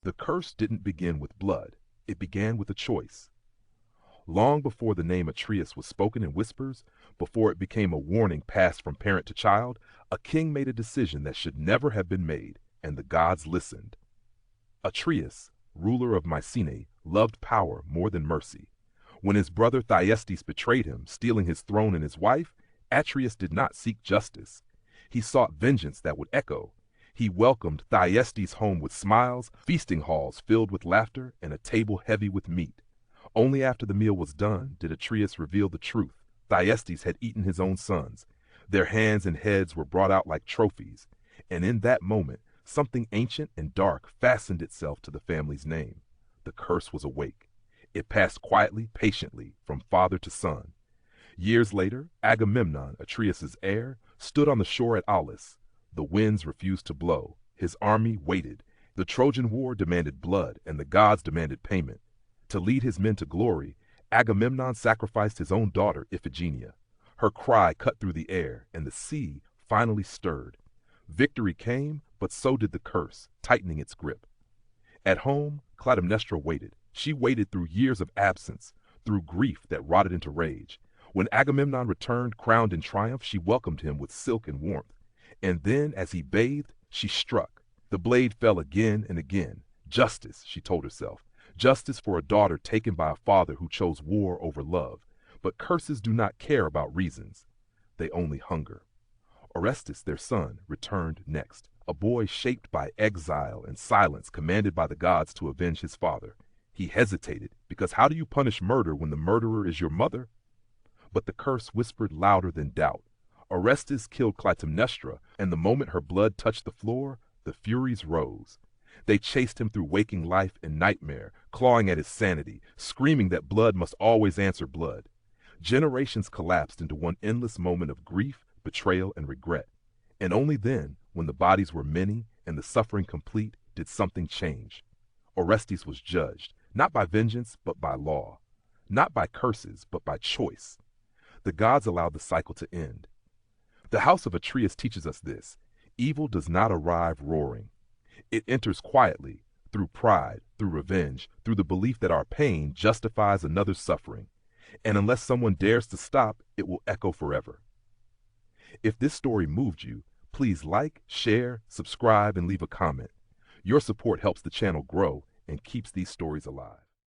The curse didn't begin with blood, it began with a choice. Long before the name Atreus was spoken in whispers, before it became a warning passed from parent to child, a king made a decision that should never have been made, and the gods listened. Atreus, ruler of Mycenae, loved power more than mercy. When his brother Thyestes betrayed him, stealing his throne and his wife, Atreus did not seek justice. He sought vengeance that would echo. He welcomed Thyestes home with smiles, feasting halls filled with laughter, and a table heavy with meat. Only after the meal was done did Atreus reveal the truth. Thyestes had eaten his own sons. Their hands and heads were brought out like trophies, and in that moment, something ancient and dark fastened itself to the family's name. The curse was awake. It passed quietly, patiently, from father to son. Years later, Agamemnon, Atreus's heir, stood on the shore at Aulis. The winds refused to blow. His army waited. The Trojan War demanded blood, and the gods demanded payment. To lead his men to glory, Agamemnon sacrificed his own daughter, Iphigenia. Her cry cut through the air, and the sea finally stirred. Victory came, but so did the curse, tightening its grip. At home, Clytemnestra waited. She waited through years of absence, through grief that rotted into rage. When Agamemnon returned, crowned in triumph, she welcomed him with silk and warmth. And then, as he bathed, she struck. The blade fell again and again. Justice, she told herself. Justice for a daughter taken by a father who chose war over love. But curses do not care about reasons. They only hunger. Orestes, their son, returned next, a boy shaped by exile and silence, commanded by the gods to avenge his father. He hesitated, because how do you punish murder when the murderer is your mother? But the curse whispered louder than doubt. Orestes killed Clytemnestra, and the moment her blood touched the floor, the Furies rose. They chased him through waking life and nightmare, clawing at his sanity, screaming that blood must always answer blood. Generations collapsed into one endless moment of grief, betrayal, and regret. And only then, when the bodies were many and the suffering complete, did something change. Orestes was judged, not by vengeance, but by law. Not by curses, but by choice. The gods allowed the cycle to end. The house of Atreus teaches us this. Evil does not arrive roaring. It enters quietly, through pride, through revenge, through the belief that our pain justifies another's suffering. And unless someone dares to stop, it will echo forever. If this story moved you, please like, share, subscribe, and leave a comment. Your support helps the channel grow and keeps these stories alive.